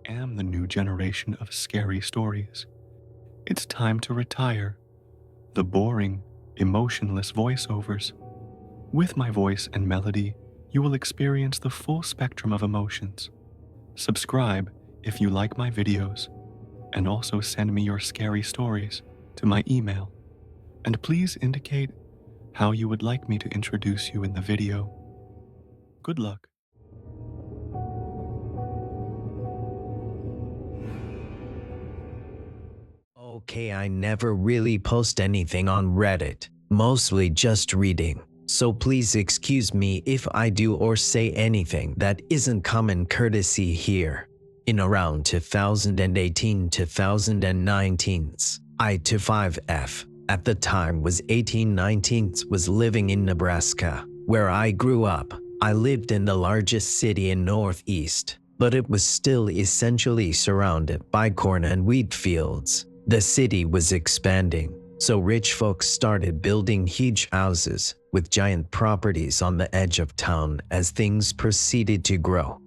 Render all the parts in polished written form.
am the new generation of scary stories. It's time to retire the boring, emotionless voiceovers. With my voice and melody, you will experience the full spectrum of emotions. Subscribe if you like my videos, and also send me your scary stories to my email. And please indicate how you would like me to introduce you in the video. Good luck. Okay, I never really post anything on Reddit, mostly just reading. So please excuse me if I do or say anything that isn't common courtesy here. In around 2018-2019, I-5F, at the time was 1819, was living in Nebraska, where I grew up. I lived in the largest city in Northeast, but it was still essentially surrounded by corn and wheat fields. The city was expanding, so rich folks started building huge houses with giant properties on the edge of town as things proceeded to grow.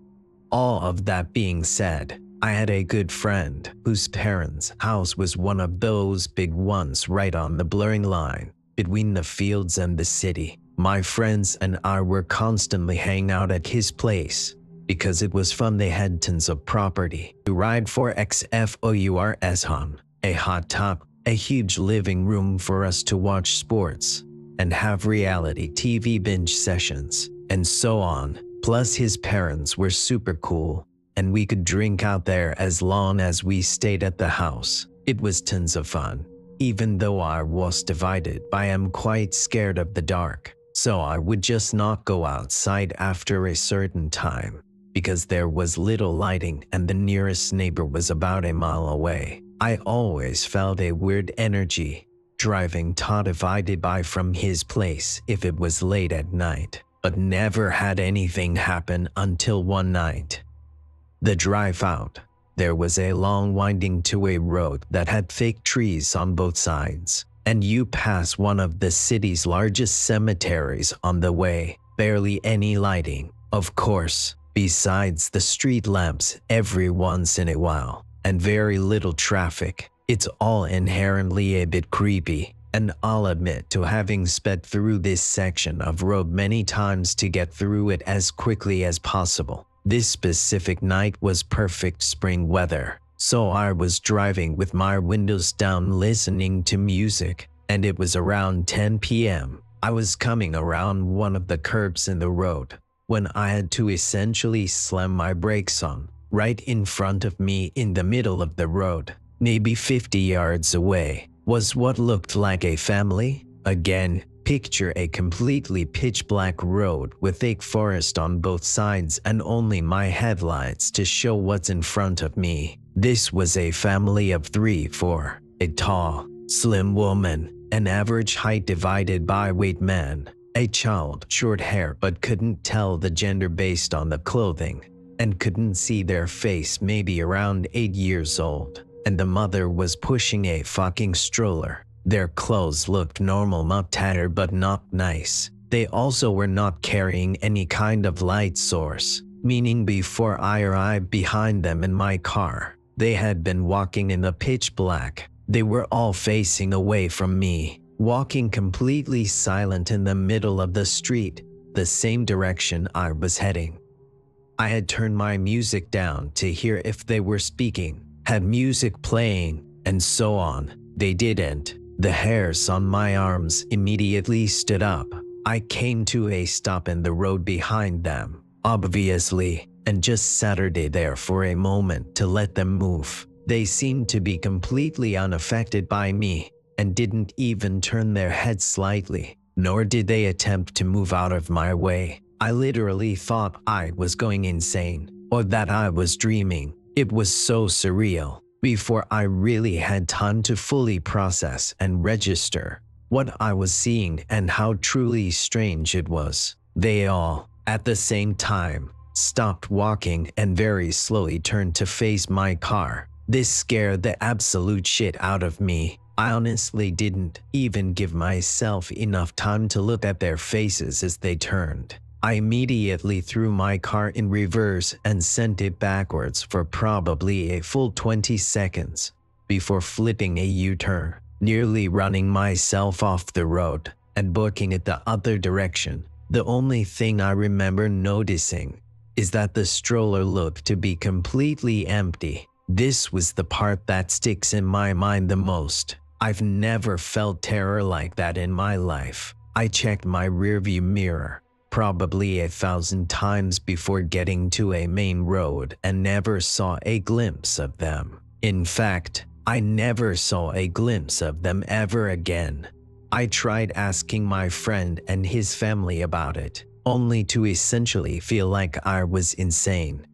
All of that being said, I had a good friend whose parents' house was one of those big ones right on the blurring line between the fields and the city. My friends and I were constantly hanging out at his place because it was fun. They had tons of property to ride for XFOURS on, a hot tub, a huge living room for us to watch sports and have reality TV binge sessions, and so on. Plus his parents were super cool, and we could drink out there as long as we stayed at the house. It was tons of fun, even though I was divided by I'm quite scared of the dark, so I would just not go outside after a certain time, because there was little lighting and the nearest neighbor was about a mile away. I always felt a weird energy driving divided by from his place if it was late at night, but never had anything happen until one night. The drive out, there was a long winding two-way road that had fake trees on both sides, and you pass one of the city's largest cemeteries on the way. Barely any lighting, of course, besides the street lamps every once in a while, and very little traffic. It's all inherently a bit creepy, and I'll admit to having sped through this section of road many times to get through it as quickly as possible. This specific night was perfect spring weather, so I was driving with my windows down listening to music, and it was around 10 p.m. I was coming around one of the curves in the road when I had to essentially slam my brakes on. Right in front of me in the middle of the road, maybe 50 yards away, was what looked like a family. Again, picture a completely pitch black road with thick forest on both sides and only my headlights to show what's in front of me. This was a family of 3-4, a tall, slim woman, an average height divided by weight man, a child, short hair but couldn't tell the gender based on the clothing, and couldn't see their face, maybe around 8 years old, and the mother was pushing a fucking stroller. Their clothes looked normal, not tattered but not nice. They also were not carrying any kind of light source, meaning before I arrived behind them in my car, they had been walking in the pitch black. They were all facing away from me, walking completely silent in the middle of the street, the same direction I was heading. I had turned my music down to hear if they were speaking, had music playing, and so on. They didn't. The hairs on my arms immediately stood up. I came to a stop in the road behind them, obviously, and just sat there for a moment to let them move. They seemed to be completely unaffected by me and didn't even turn their heads slightly, nor did they attempt to move out of my way. I literally thought I was going insane, or that I was dreaming. It was so surreal. Before I really had time to fully process and register what I was seeing and how truly strange it was, they all, at the same time, stopped walking and very slowly turned to face my car. This scared the absolute shit out of me. I honestly didn't even give myself enough time to look at their faces as they turned. I immediately threw my car in reverse and sent it backwards for probably a full 20 seconds before flipping a U-turn, nearly running myself off the road and booking it the other direction. The only thing I remember noticing is that the stroller looked to be completely empty. This was the part that sticks in my mind the most. I've never felt terror like that in my life. I checked my rearview mirror probably 1,000 times before getting to a main road and never saw a glimpse of them. In fact, I never saw a glimpse of them ever again. I tried asking my friend and his family about it, only to essentially feel like I was insane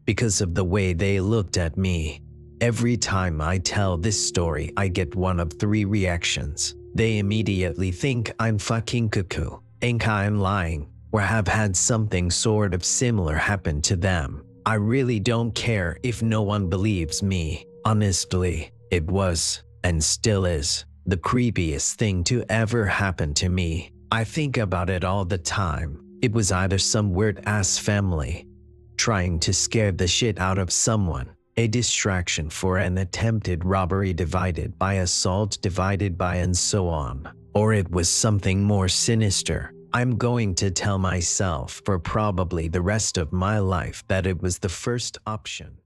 because of the way they looked at me. Every time I tell this story, I get one of three reactions. They immediately think I'm fucking cuckoo, think I'm lying, or have had something sort of similar happen to them. I really don't care if no one believes me. Honestly, it was, and still is, the creepiest thing to ever happen to me. I think about it all the time. It was either some weird-ass family trying to scare the shit out of someone, a distraction for an attempted robbery divided by assault divided by and so on, or it was something more sinister. I'm going to tell myself for probably the rest of my life that it was the first option.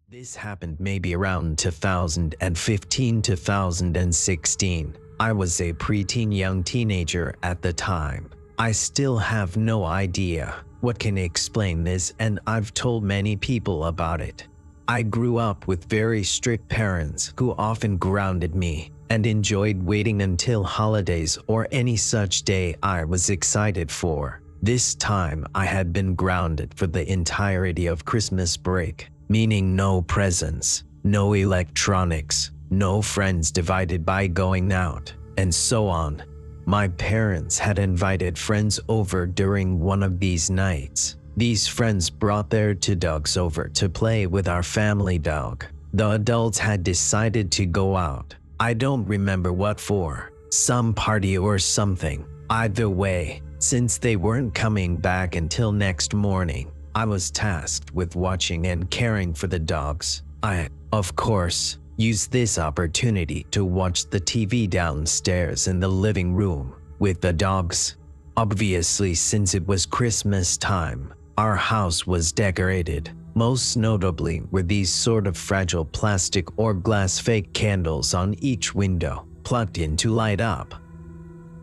This happened maybe around 2015, 2016. I was a preteen young teenager at the time. I still have no idea what can explain this, and I've told many people about it. I grew up with very strict parents who often grounded me and enjoyed waiting until holidays or any such day I was excited for. This time I had been grounded for the entirety of Christmas break, meaning no presents, no electronics, no friends divided by going out, and so on. My parents had invited friends over during one of these nights. These friends brought their two dogs over to play with our family dog. The adults had decided to go out. I don't remember what for, some party or something. Either way, since they weren't coming back until next morning, I was tasked with watching and caring for the dogs. I, of course, used this opportunity to watch the TV downstairs in the living room with the dogs. Obviously, since it was Christmas time, our house was decorated. Most notably were these sort of fragile plastic or glass fake candles on each window, plugged in to light up.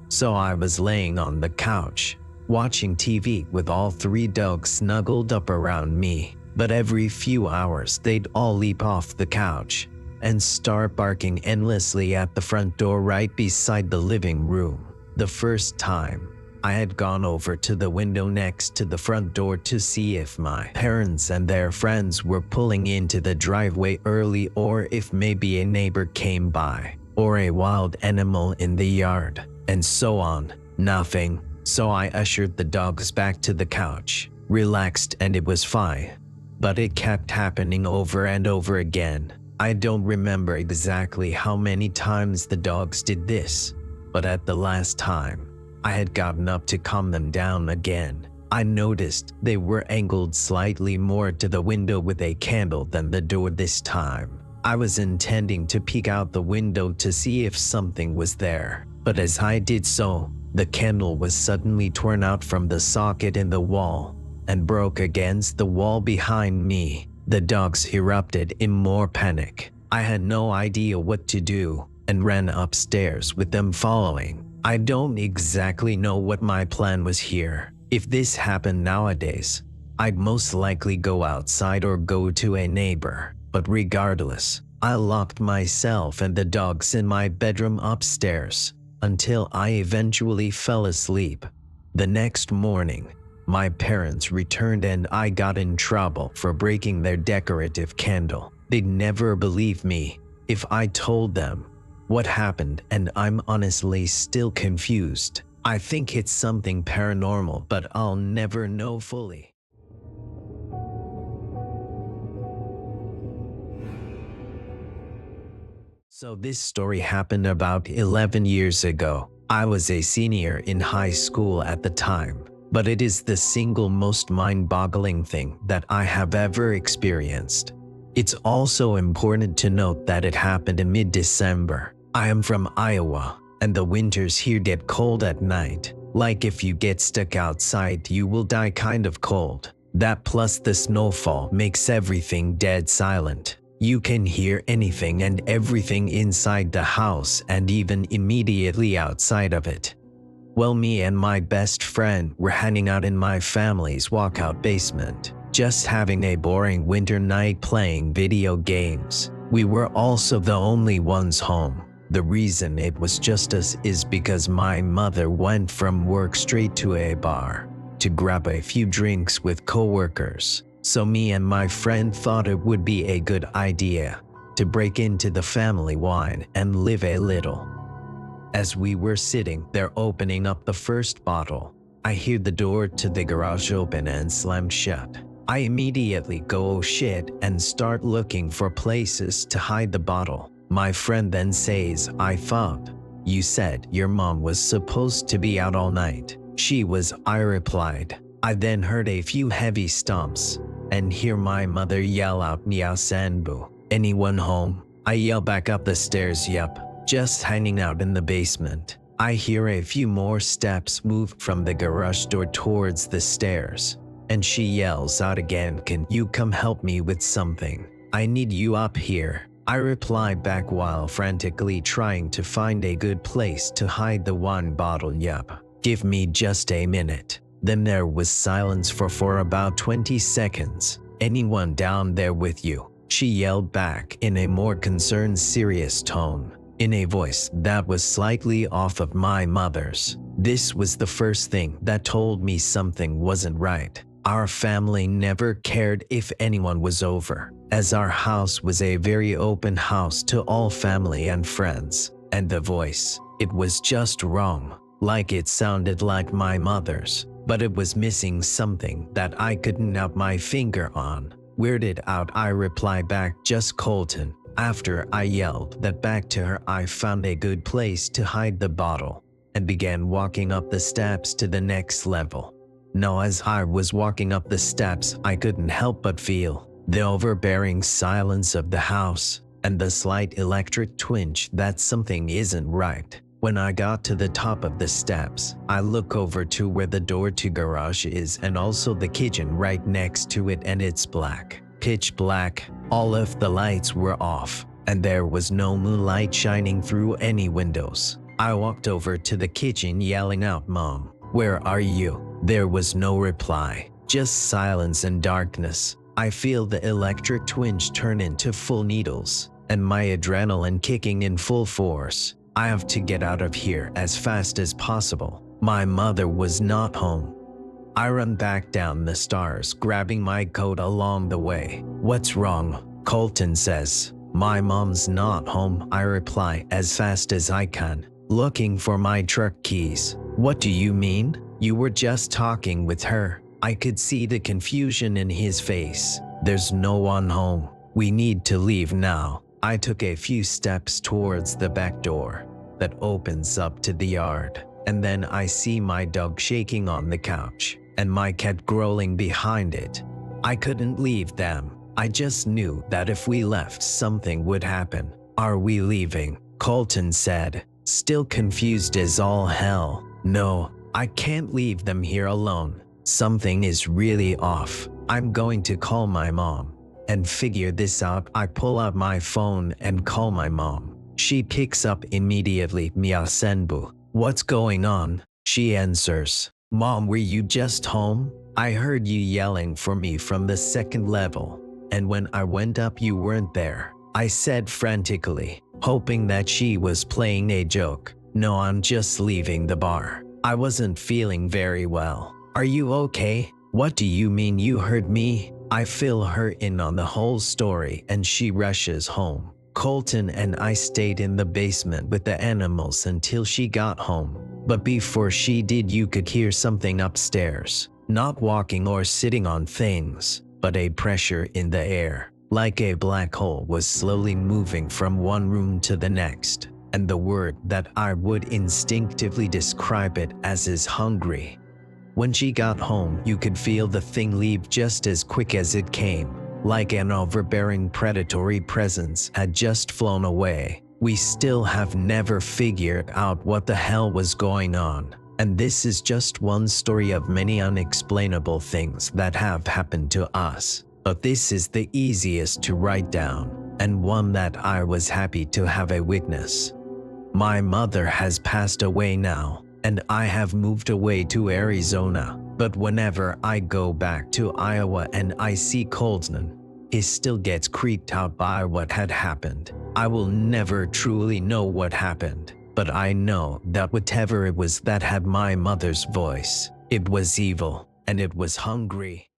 So I was laying on the couch, watching TV with all three dogs snuggled up around me. But every few hours they'd all leap off the couch and start barking endlessly at the front door right beside the living room. The first time, I had gone over to the window next to the front door to see if my parents and their friends were pulling into the driveway early, or if maybe a neighbor came by, or a wild animal in the yard, and so on. Nothing. So I ushered the dogs back to the couch, relaxed, and it was fine. But it kept happening over and over again. I don't remember exactly how many times the dogs did this, but at the last time, I had gotten up to calm them down again. I noticed they were angled slightly more to the window with a candle than the door this time. I was intending to peek out the window to see if something was there, but as I did so, the candle was suddenly torn out from the socket in the wall and broke against the wall behind me. The dogs erupted in more panic. I had no idea what to do and ran upstairs with them following. I don't exactly know what my plan was here. If this happened nowadays, I'd most likely go outside or go to a neighbor. But regardless, I locked myself and the dogs in my bedroom upstairs until I eventually fell asleep. The next morning, my parents returned and I got in trouble for breaking their decorative candle. They'd never believe me if I told them what happened, and I'm honestly still confused. I think it's something paranormal, but I'll never know fully. So this story happened about 11 years ago. I was a senior in high school at the time, but it is the single most mind-boggling thing that I have ever experienced. It's also important to note that it happened in mid-December. I am from Iowa, and the winters here get cold at night. Like if you get stuck outside, you will die kind of cold. That plus the snowfall makes everything dead silent. You can hear anything and everything inside the house and even immediately outside of it. Well, me and my best friend were hanging out in my family's walkout basement, just having a boring winter night playing video games. We were also the only ones home. The reason it was just us is because my mother went from work straight to a bar to grab a few drinks with coworkers. So me and my friend thought it would be a good idea to break into the family wine and live a little. As we were sitting there opening up the first bottle, I hear the door to the garage open and slam shut. I immediately go, oh shit, and start looking for places to hide the bottle. My friend then says, I thought you said your mom was supposed to be out all night. She was, I replied. I then heard a few heavy stomps and hear my mother yell out, Meow Sanbu. Anyone home? I yell back up the stairs, yup, just hanging out in the basement. I hear a few more steps move from the garage door towards the stairs, and she yells out again, can you come help me with something? I need you up here. I reply back while frantically trying to find a good place to hide the wine bottle, yup. Give me just a minute. Then there was silence for about 20 seconds. Anyone down there with you? She yelled back in a more concerned, serious tone, in a voice that was slightly off of my mother's. This was the first thing that told me something wasn't right. Our family never cared if anyone was over, as our house was a very open house to all family and friends. And the voice, it was just wrong. Like it sounded like my mother's, but it was missing something that I couldn't put my finger on. Weirded out, I replied back, just Colton. After I yelled that back to her, I found a good place to hide the bottle and began walking up the steps to the next level. Now, as I was walking up the steps, I couldn't help but feel the overbearing silence of the house and the slight electric twinge that something isn't right. When I got to the top of the steps, I look over to where the door to garage is and also the kitchen right next to it, and it's black. Pitch black. All of the lights were off, and there was no moonlight shining through any windows. I walked over to the kitchen yelling out, Mom, where are you? There was no reply, just silence and darkness. I feel the electric twinge turn into full needles, and my adrenaline kicking in full force. I have to get out of here as fast as possible. My mother was not home. I run back down the stairs, grabbing my coat along the way. What's wrong? Colton says. My mom's not home, I reply as fast as I can, looking for my truck keys. What do you mean? You were just talking with her. I could see the confusion in his face. There's no one home. We need to leave now. I took a few steps towards the back door that opens up to the yard, and then I see my dog shaking on the couch and my cat growling behind it. I couldn't leave them. I just knew that if we left, something would happen. Are we leaving? Colton said, still confused as all hell. No, I can't leave them here alone. Something is really off. I'm going to call my mom and figure this out. I pull out my phone and call my mom. She picks up immediately. Mia Senbu. What's going on? She answers. Mom, were you just home? I heard you yelling for me from the second level, and when I went up you weren't there. I said frantically, hoping that she was playing a joke. No, I'm just leaving the bar. I wasn't feeling very well. Are you okay? What do you mean you heard me? I fill her in on the whole story and she rushes home. Colton and I stayed in the basement with the animals until she got home. But before she did, you could hear something upstairs. Not walking or sitting on things, but a pressure in the air. like a black hole was slowly moving from one room to the next, and the word that I would instinctively describe it as is hungry. When she got home, you could feel the thing leave just as quick as it came, like an overbearing predatory presence had just flown away. We still have never figured out what the hell was going on, and this is just one story of many unexplainable things that have happened to us. But this is the easiest to write down, and one that I was happy to have a witness. My mother has passed away now, and I have moved away to Arizona, but whenever I go back to Iowa and I see Colton, he still gets creeped out by what had happened. I will never truly know what happened, but I know that whatever it was that had my mother's voice, it was evil, and it was hungry.